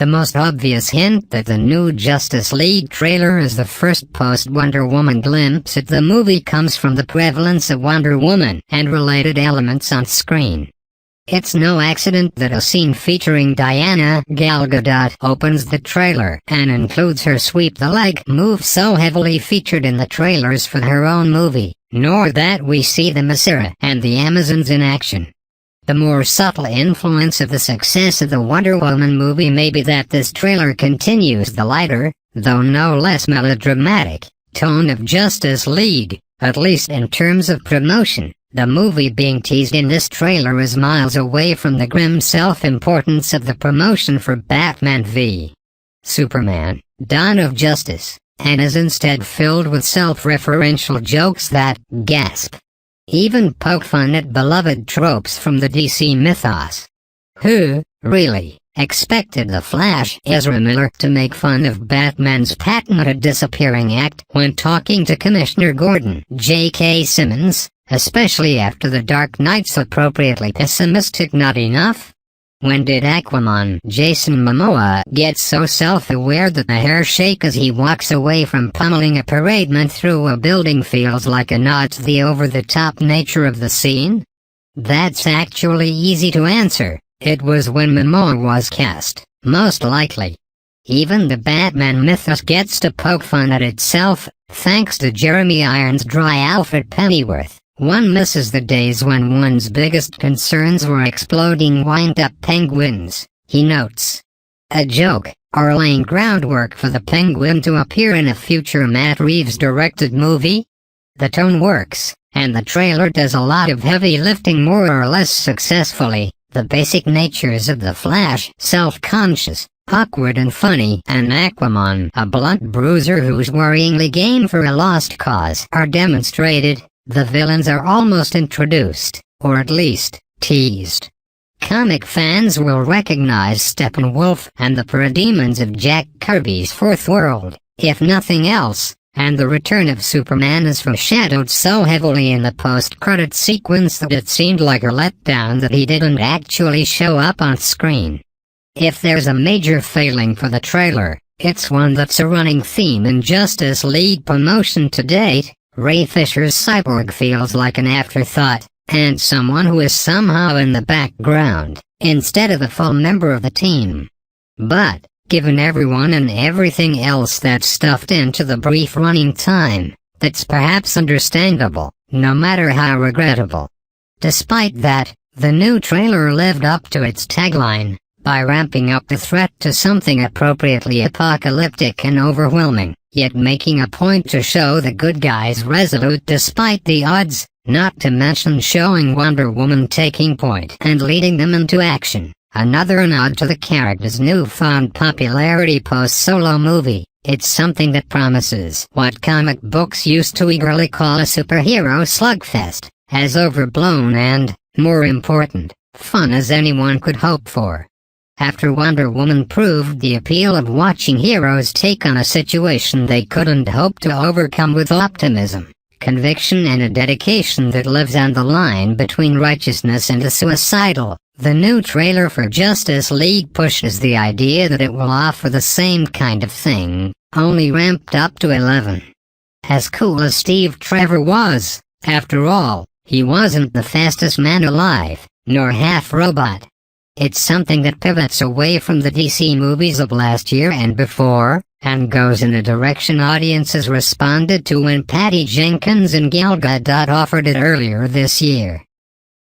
The most obvious hint that the new Justice League trailer is the first post-Wonder Woman glimpse at the movie comes from the prevalence of Wonder Woman and related elements on screen. It's no accident that a scene featuring Diana Gal Gadot opens the trailer and includes her sweep the leg move so heavily featured in the trailers for her own movie, nor that we see the Masera and the Amazons in action. The more subtle influence of the success of the Wonder Woman movie may be that this trailer continues the lighter, though no less melodramatic, tone of Justice League, at least in terms of promotion. The movie being teased in this trailer is miles away from the grim self-importance of the promotion for Batman v Superman, Dawn of Justice, and is instead filled with self-referential jokes that gasp. Even poke fun at beloved tropes from the DC mythos. Who, really, expected the Flash, Ezra Miller, to make fun of Batman's patented disappearing act when talking to Commissioner Gordon, J.K. Simmons? Especially after The Dark Knight's appropriately pessimistic not enough? When did Aquaman, Jason Momoa, get so self-aware that the hair shake as he walks away from pummeling a Parademon through a building feels like a nod to the over-the-top nature of the scene? That's actually easy to answer. It was when Momoa was cast, most likely. Even the Batman mythos gets to poke fun at itself, thanks to Jeremy Irons' dry outfit Pennyworth. One misses the days when one's biggest concerns were exploding wind-up penguins, he notes. A joke, or laying groundwork for the Penguin to appear in a future Matt Reeves-directed movie? The tone works, and the trailer does a lot of heavy lifting more or less successfully. The basic natures of the Flash, self-conscious, awkward and funny, and Aquaman, a blunt bruiser who's worryingly game for a lost cause, are demonstrated. The villains are almost introduced, or at least, teased. Comic fans will recognize Steppenwolf and the Parademons of Jack Kirby's Fourth World, if nothing else, and the return of Superman is foreshadowed so heavily in the post-credit sequence that it seemed like a letdown that he didn't actually show up on screen. If there's a major failing for the trailer, it's one that's a running theme in Justice League promotion to date. Ray Fisher's cyborg feels like an afterthought, and someone who is somehow in the background, instead of a full member of the team. But, given everyone and everything else that's stuffed into the brief running time, that's perhaps understandable, no matter how regrettable. Despite that, the new trailer lived up to its tagline, by ramping up the threat to something appropriately apocalyptic and overwhelming, yet making a point to show the good guys resolute despite the odds, not to mention showing Wonder Woman taking point and leading them into action. Another nod to the character's newfound popularity post-solo movie. It's something that promises what comic books used to eagerly call a superhero slugfest, as overblown and, more important, fun as anyone could hope for. After Wonder Woman proved the appeal of watching heroes take on a situation they couldn't hope to overcome with optimism, conviction and a dedication that lives on the line between righteousness and the suicidal, the new trailer for Justice League pushes the idea that it will offer the same kind of thing, only ramped up to 11. As cool as Steve Trevor was, after all, he wasn't the fastest man alive, nor half robot. It's something that pivots away from the DC movies of last year and before, and goes in a direction audiences responded to when Patty Jenkins and Gal Gadot offered it earlier this year.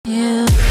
Yeah.